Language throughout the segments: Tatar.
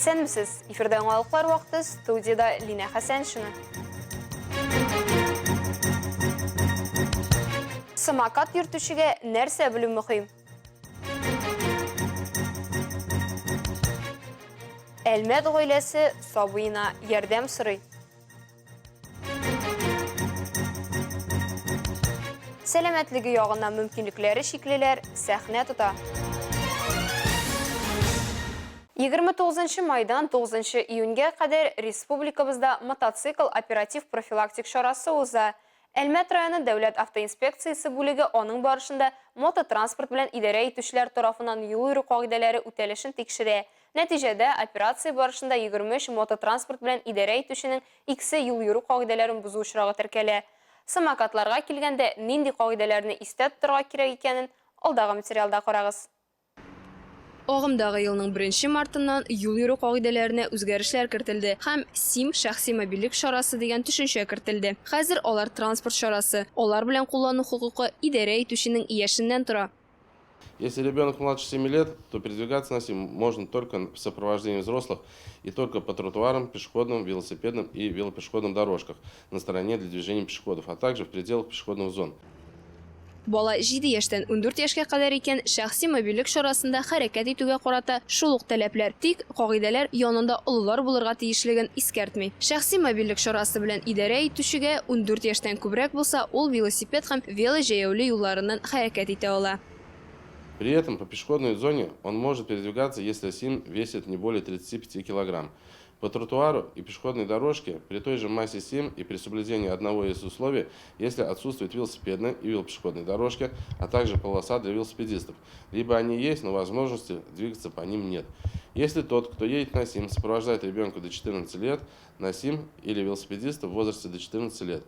Исәнмесез, эфирдә аңлалыклар вакыты, студияда Лина Хәсәншина. Самокат йөртүчегә нәрсә белү мөһим? Әлмәт гаиләсе сабыена ярдәм сорый. Сәламәтлеге ягыннан мөмкинлекләре шиклеләр сәхнә тота. 29 майдан 9 июньгә кадәр республикабызда мотоцикл оператив профилактик чарасы уза. Әлмәт районы дәүләт автоинспекциясе бүлеге аның барышында мототранспорт белән идарә итүчеләр тарафыннан юл йөрү кагыйдәләре үтәлешен тикшерә. Нәтиҗәдә операция барышында 23 мототранспорт белән идарә итүченең икесе юл йөрү кагыйдәләрен бузу очрагы теркәлә. Самокатларга килгәндә нинди кагыйдәләрне истә тотарга кирәк икәнен алдагы материалда карагыз. Агымдагы елның 1 мартыннан юл йөрү кагыйдәләренә үзгәрешләр кертелде һәм СИМ шәхси мобильлек чарасы дигән төшенчә кертелде. Хәзер алар транспорт чарасы. Алар белән куллану хукукы идарә итүченең яшеннән тора. Если ребенок младше 7 лет, то передвигаться на СИМ можно только в сопровождении взрослых и только по тротуарам, пешеходным, велосипедным и велопешеходным дорожках на стороне для движения пешеходов, а также в пределах пешеходных зон. Бала 7 яшьтән 14 яшькә кадәр икән, шәхси мобильлек чарасында хәрәкәт итүгә карата шул ук таләпләр, тик кагыйдәләр янында олылар булырга тиешлеген искәртми. Шәхси мобильлек чарасы белән идарә итүчегә 14 яшьтән күбрәк булса, ул велосипед һәм велоҗәяүле юлларыннан хәрәкәт итә ала. При этом по пешеходной зоне он может передвигаться, если СИМ весит не более 35 кг. По тротуару и пешеходной дорожке при той же массе СИМ и при соблюдении одного из условий, если отсутствует велосипедная и велопешеходные дорожки, а также полоса для велосипедистов. Либо они есть, но возможности двигаться по ним нет. Если тот, кто едет на СИМ, сопровождает ребенка до 14 лет, на СИМ или велосипедиста в возрасте до 14 лет.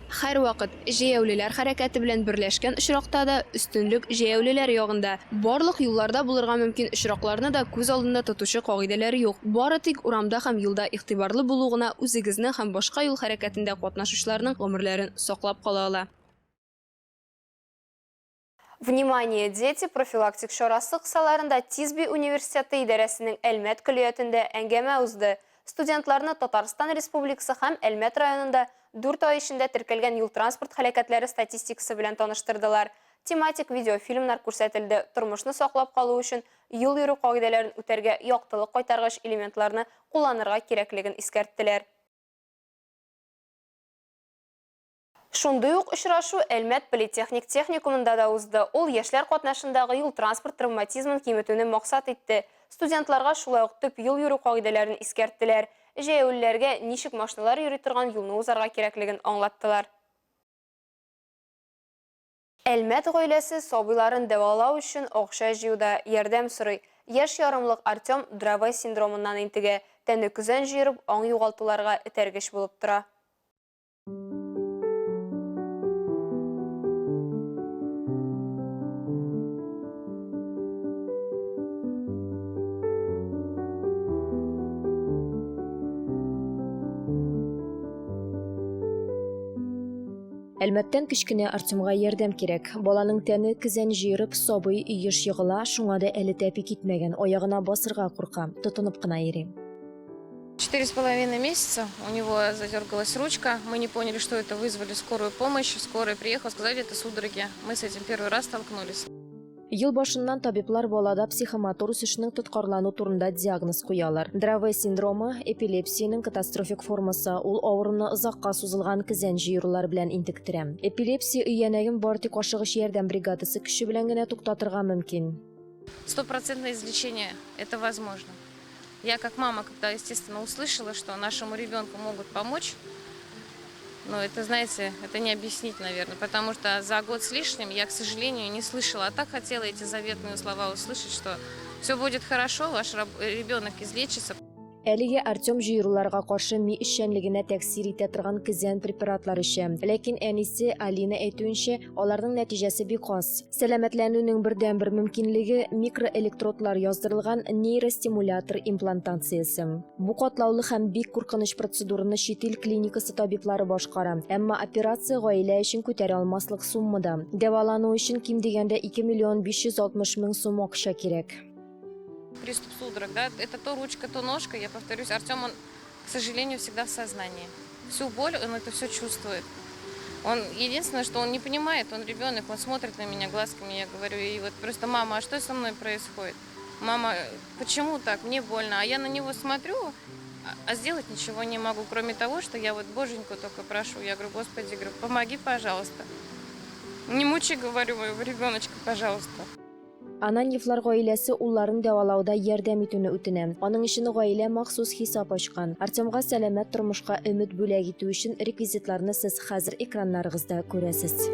Һәр вакыт җәяүлеләр хәрәкәте белән берләшкән очракта да өстенлек җәяүлеләр ягында. Барлык юлларда булырга мөмкин очракларны да күз алдында тотучы кагыйдәләр юк. Бары тик урамда һәм юлда игътибарлы булу гына үзегезне һәм башка юл хәрәкәтендә катнашучыларның гомерләрен саклап кала ала. Внимание, дети! Профилактик чарасы кысаларында Тизби университеты идарәсенең Әлмәт көлиятендә әңгәмә узды. Студентларны Татарстан Республикасы һәм Әлмәт районында 4 ай эчендә теркәлгән юл транспорт һәлакәтләре статистикасы белән таныштырдылар. Тематик видеофильмнар күрсәтелде. Тормышны саклап калу өчен юл йөрү кагыйдәләрен үтәргә яктылык кайтаргыч элементларны кулланырга кирәклеген искәрттеләр. Шундый ук очрашу Әлмәт политехник техникумында да узды. Ул яшьләр катнашындагы юл транспорт травматизмын киметүне максат итте. Студентларга шулай ук төп юл йөрү кагыйдәләрен искәрттеләр. Җәяүлеләргә ничек машиналар йөри торган юлны узарга кирәклеген аңлаттылар. Әлмәт гаиләсе сабыйларын дәвалау өчен акча җыюда ярдәм сорый. Яшь ярымлык Артем Дравай синдромыннан интегә, тәне күзән җыерып, аң югалтуларга этәргеч булып тора. Әлмәттән кечкенә Артемга ярдәм кирәк. Баланың тәне кизән җыерып, сабый еш егыла, шуңа да әле тәпи китмәгән, аягына басырга курка, тотынып кына йөри. 4,5 месяца у него задергалась ручка. Мы не поняли, что это, вызвали скорую помощь. Скорая приехала, сказали, это судороги. Мы с этим первый раз столкнулись. Ел башыннан табиблар балада психомотор үсешенең тоткарлану турында диагноз куялар. Дравай синдромы эпилепсиянең катастрофик формасы, ул авыруны озакка сузылган кизән җыерулар белән интектерә. Эпилепсия өянәген бар тик ашыгыч ярдәм бригадасы көче белән генә туктатырга мөмкин. 100% излечение это возможно. Я как мама, когда, естественно, услышала, что нашему ребенку могут помочь, но это, знаете, это не объяснить, наверное, потому что за год с лишним я, к сожалению, не слышала, а так хотела эти заветные слова услышать, что все будет хорошо, ваш ребенок излечится. Әлегә Артем җыеруларга каршы ми эшчәнлегенә тәэсир итә торган кизән препаратлар эчә. Ләкин әнисе Алина әйтүенчә, аларның нәтиҗәсе бик аз. Сәламәтләнүнең бердән-бер мөмкинлеге микроэлектродлар яздырылган нейростимулятор имплантациясе. Бу катлаулы һәм бик куркыныч процедураны чит ил клиникасы табиблары башкара. Әмма операция гаилә өчен күтәрә алмаслык суммада. Дәвалану өчен ким дигәндә 2 560 000 сум акча кирәк. Приступ судорог, да, это то ручка, то ножка. Я повторюсь, Артем, он, к сожалению, всегда в сознании. Всю боль он это все чувствует. Он единственное, что он не понимает, он ребенок, он смотрит на меня глазками, я говорю, и вот просто: мама, а что со мной происходит? Мама, почему так? Мне больно. А я на него смотрю, а сделать ничего не могу, кроме того, что я вот Боженьку только прошу. Я говорю: Господи, говорю, помоги, пожалуйста. Не мучи, говорю, моего ребеночка, пожалуйста. Ананьевлар гаиләсе улларын дәвалауда ярдәм итүне үтенә. Аның өчен гаилә махсус хисап ачкан. Артемга сәламәт тормышка өмет бүләк итү өчен реквизитларны сез хәзер экраннарыгызда күрәсез.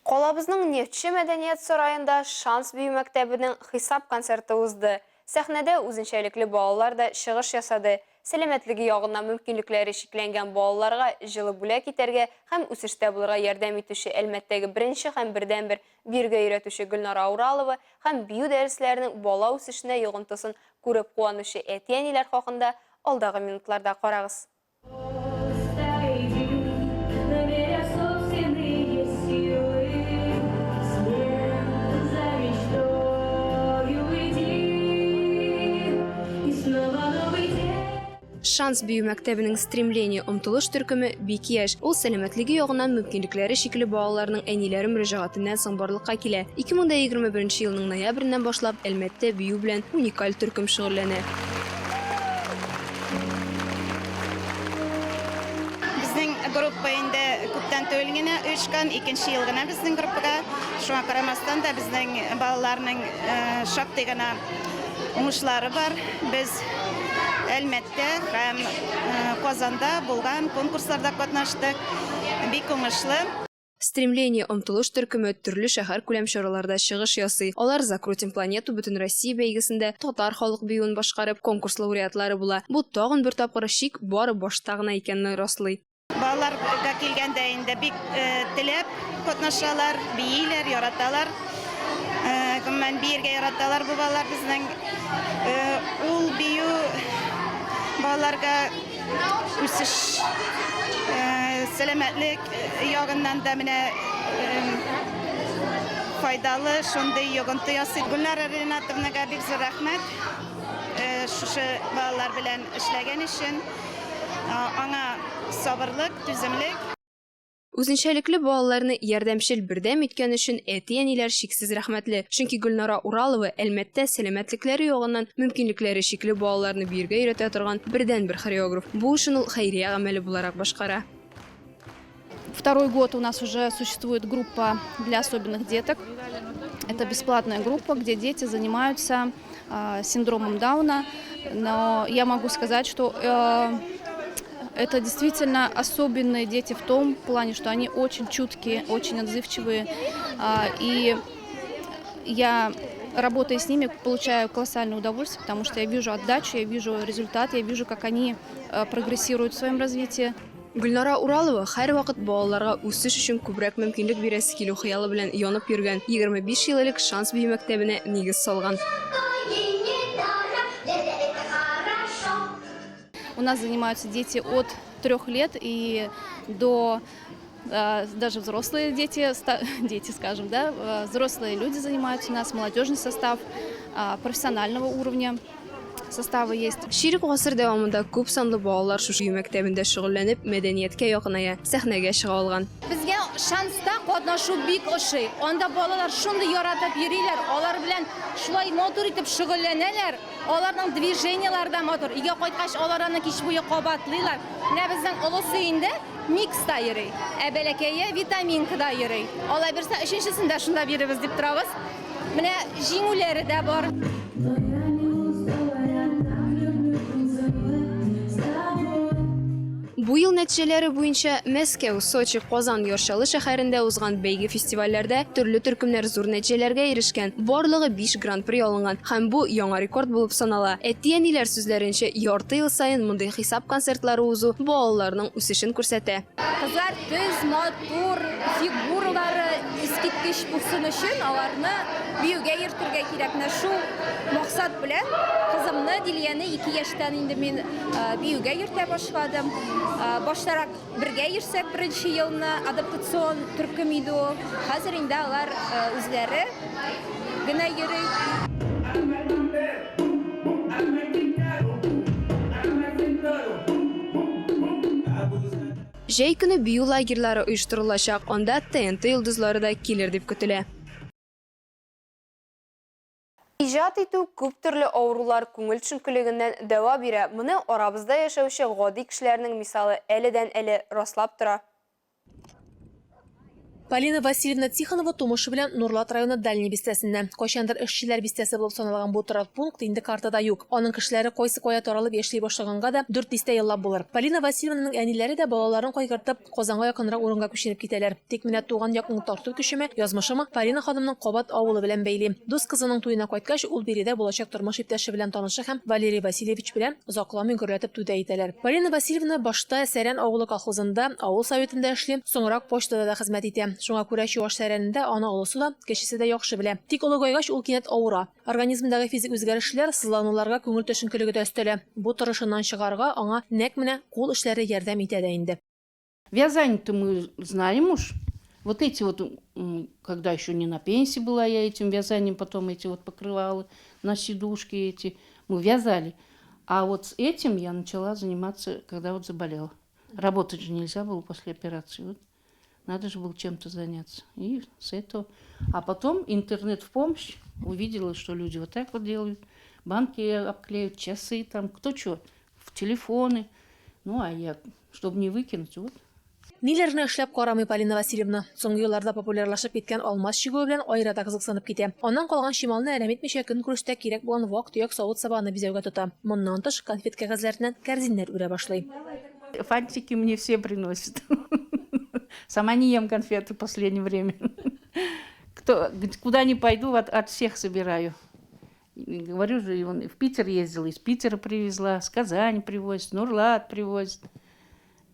Қалабызның Нефтче мәдәният сарайында Шанс бию мәктәбенең хисап концерты узды. Сәхнәдә үзенчәлекле балалар да чыгыш ясады. Сәламәтлеге ягыннан мөмкинлекләре шикләнгән балаларга җылы бүләк итәргә һәм үсештә булырга ярдәм итүче Әлмәттәге беренче һәм бердәнбер биргә өйрәтүче Гөлнара Уралова һәм бию дәресләренең бала үсешенә йогынтысын күреп куанучы әти-әниләр хакында алдагы минутларда карагыз. Шанс бию мәктәбенең стремление омтылыш төркеме бик яшь. Ул сәламәтлеге ягыннан мөмкинлекләре шикле балаларның әниләре мөрәҗәгатеннән соң барлыкка килә. 2021 елның ноябреннән башлап Әлмәттә бию белән уникаль төркем шөгыльләнә. Безнең группа инде күптән түгел генә оешкан, 2нче ел гына безнең группага. Шуңа карамастан да безнең балаларның шактый гына уңышлары бар. Без Әлмәттә һәм Казанда булган конкурсларда катнаштык. Бик уңышлы. Стремление омтылыш төркеме төрле шәһәр күләм чараларда чыгыш ясый. Алар Закрутим планету бөтен Россия бәйгесендә татар халык биюен башкарып, конкурс лауреатлары була. Бу тагын бер тапкыр чик бары башта гына икәнне раслый. Балаларга килгәндә инде бик теләп катнашалар, бийләр, яраталар. Гомумән биергә яраталар бу балалар безнең. Ул бию балаларга үсеш, сәламәтлек ягыннан да менә файдалы шундый йогынты ясый. Гөлнара Ринатовнага бик зур рәхмәт. Шушы балалар белән эшләгән өчен. Аңа сабырлык, түземлек. Үзенчәлекле балаларны ярдәмчел бердәм иткән өчен әти-әниләр чиксез рәхмәтле. Чөнки Гөлнара Уралова Әлмәттә сәламәтлекләре ягыннан мөмкинлекләре шикле балаларны биергә өйрәтә торган бердәнбер хореограф. Бу эшен ул хәйрия гамәле буларак башкара. Второй год у нас уже существует группа для особенных деток. Это бесплатная группа, где дети занимаются синдромом Дауна. Но я могу сказать, что это действительно особенные дети в том плане, что они очень чуткие, очень отзывчивые. И я, работая с ними, получаю колоссальное удовольствие, потому что я вижу отдачу, я вижу результат, я вижу, как они прогрессируют в своем развитии. Гөлнара Уралова һәр вакыт балаларга үсеш өчен күбрәк мөмкинлек бирәсе килү хыялы белән янып йөргән 25 ел элек Шанс бию мәктәбенә нигез салган. У нас занимаются дети от 3 лет и до даже взрослые дети, скажем, да, взрослые люди занимаются у нас, молодежный состав профессионального уровня. Составы есть. Ширик гасыр дәвамында күп санлы балалар шушы мәктәбендә шөгыльләнеп, мәдәнияткә якыная, сәхнәгә чыга алган. Безгә Шанста катнашу бик ошый. Анда балалар шундый яратып йөриләр, алар белән шулай мотор итеп шөгыльләнәләр. Аларның движениялары да мотор. Өйгә кайткач алар аны кич буе кабатлыйлар. Менә безнең олысы инде микста йөри. Ә бәләкәе витаминкада йөри. Алай берсе 3нчесендә шунда биребез дип торабыз. Менә җиңүләре дә бар. Бу ел нәтиҗәләре буенча Мәскәү, Сочи, Казан, Яшьчалы шәһәрендә узган бәйге фестивальләрдә төрле төркемнәр зур нәтиҗәләргә ирешкән. Барлыгы 5 гран-при алынган һәм бу яңа рекорд булып санала. Әти-әниләр сүзләренчә, ярты ел саен мондый хисап концертлары узу балаларның үсешен күрсәтә. Кызлар төз, матур, фигуралары искиткеч булсын өчен аларны биюгә йөртергә кирәк. Шу максат белән кызымны Дилияне 2 яшьтән инде мин биюгә йөртә башладым. Баштарак бергә йөрсәк беренче елны адаптацион төркем иде ул. Хәзер инде алар үзләре генә йөри. Жәй көне бию лагерьлары оештырылачак, анда ТНТ йолдызлары да килер дип көтелә. Ижат итү күп төрле авырулар күңел төшенкелегеннән дәва бирә. Моны арабызда яшәүче гади кешеләрнең мисалы әледән-әле раслап тора. Полина Васильевна Тихонова тумышы белән Нурлат районы Дальний бистәсендә. Кайчандыр эшчеләр бистәсе булып саналган бу торак пункт инде картада юк. Аның кешеләре кайсы кая таралып яши башлаганга да 4 дистә еллап булыр. Полина Васильевнаның әниләре дә балаларын кайгыртып Казанга якынрак урынга күчереп китәләр. Тик менә туган якны тарту көчеме, язмышымы Полина ханымның Кабат авылы белән бәйли. Дус кызының туена кайткач, ул биредә булачак тормыш иптәше белән таныша һәм Валерий Васильевич белән озакламый гөрләтеп түдә итәләр. Полина Васильевна башта Сәрән авылы колхозында, авыл советында эшли, соңрак почтада да хезмәт итә. Шуңа күрә Чуаш Сәрәнендә аны олысы да, кешесе дә яхшы белә. Тик олыгайгач ул кинәт авыра. Организмдагы физик үзгәрешләр сызлануларга күңел төшенкелеге дә өстәлә. Бу торышыннан чыгарга аңа нәкъ менә кул эшләре ярдәм итә дә инде. Вязание-то мы знаем уж. Вот эти вот, когда еще не на пенсии была, я этим вязанием, потом эти вот покрывала на сидушки эти, мы вязали. А вот с этим я начала заниматься, когда вот заболела. Работать же нельзя было после операции. Вот. Надо же было чем-то заняться. И с этого. А потом интернет в помощь. Увидела, что люди вот так вот делают. Банки обклеют, часы там, кто что, в телефоны. Ну, а я, чтобы не выкинуть, вот. Ниләрне эшләп карамый Полина Васильевна. Соңгы елларда популярлашып киткән алмаз чигүе белән айрата кызыксынып китә. Аннан калган чималны әрәм итмичә көн күрештә кирәк булган вак-төяк савыт сабаны бизәүгә тота. Моннан тыш конфет кәгазьләреннән кәрзиннәр үрә башлый. Фантики мне все приносят. Сама не ем конфеты в последнее время. Куда ни пойду, от всех собираю. Говорю же, в Питер ездила, из Питера привезла, с Казани привозит, Нурлат привозит.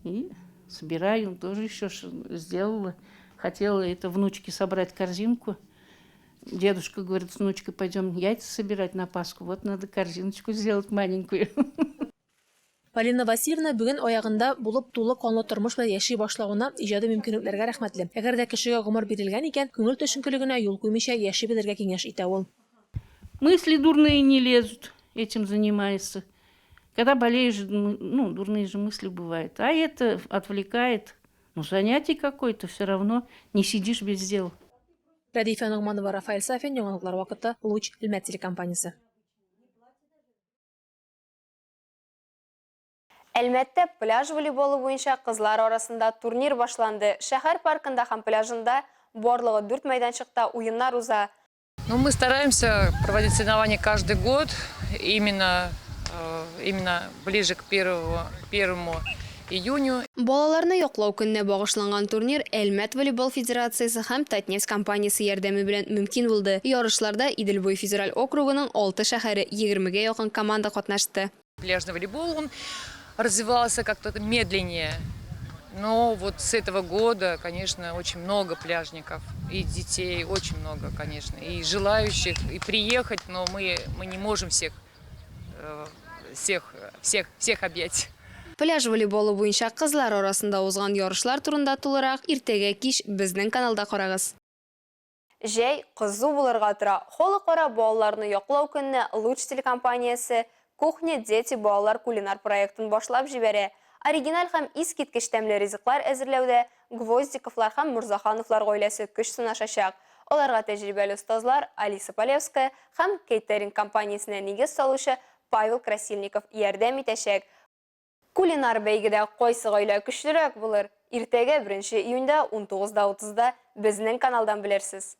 И собираю, тоже еще сделала. Хотела это внучке собрать корзинку. Дедушка говорит, с внучкой пойдем яйца собирать на Пасху. Вот надо корзиночку сделать маленькую. Полина Васильевна бүген аягында булып тулы канлы тормыш белән яши башлагына иҗади мөмкинлекләргә рәхмәтле. Әгәр дә кешегә гомер бирелгән икән, күңел төшенкелегенә юл куймыйча яши белергә киңәш итә ул. Мысли дурные не лезут, этим занимается. Когда болеешь, ну, дурные же мысли бывают. А это отвлекает. Ну, занятие какое-то, все равно не сидишь без дела. Радифа Нугманова, Рафаэль Сафин, яңалыклар вакыты, Луч Илмәт телекомпаниясе. Әлмәттә пляж волейболы буенча кызлар арасында турнир башланды. Шәһәр паркында һәм пляжында барлыгы 4 майданчыкта уеннар уза. Ну, мы стараемся проводить соревнования каждый год, именно ближе к 1 июню. Балаларны яклау көненә багышланган турнир Әлмәт волейбол федерациясе һәм Татнефть компаниясе ярдәме белән мөмкин булды. Ярышларда Иделбуй федераль округының 6 шәһәре 20-гә якын команда катнашты. Пляжный волейбол, он развивался как-то медленнее. Но вот с этого года, конечно, очень много пляжников и детей, очень много, конечно, и желающих и приехать, но мы не можем всех объять. Пляж волейболы буенча кызлар арасында узган ярышлар турында тулырак иртәгә кич безнең каналда карагыз. Җәй кызу булырга тора. Халыкара балаларны яклау көнне Луч телекомпаниясе Кухня дети балалар кулинар проектын башлап җибәрә. Оригинал һәм искиткеч тәмле ризыклар әзерләүдә Гвоздиковлар һәм Мурзахановлар гаиләсе көч сынашачак. Аларга тәҗрибәле остазлар Алиса Полевская һәм кейтеринг компаниясенә нигез салучы Павел Красильников ярдәм итәчәк. Кулинар бәйгедә кайсы гаилә көчлерәк булыр? Иртәгә 1 июньдә 19:30-да безнең каналдан белерсез.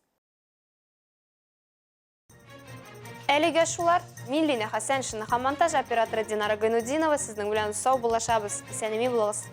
Әлегә шулар, мин Лина Хәсәншина һәм монтаж операторы Динара Гайнудинова сезнең белән сау булашабыз. Исәнеми булыгыз.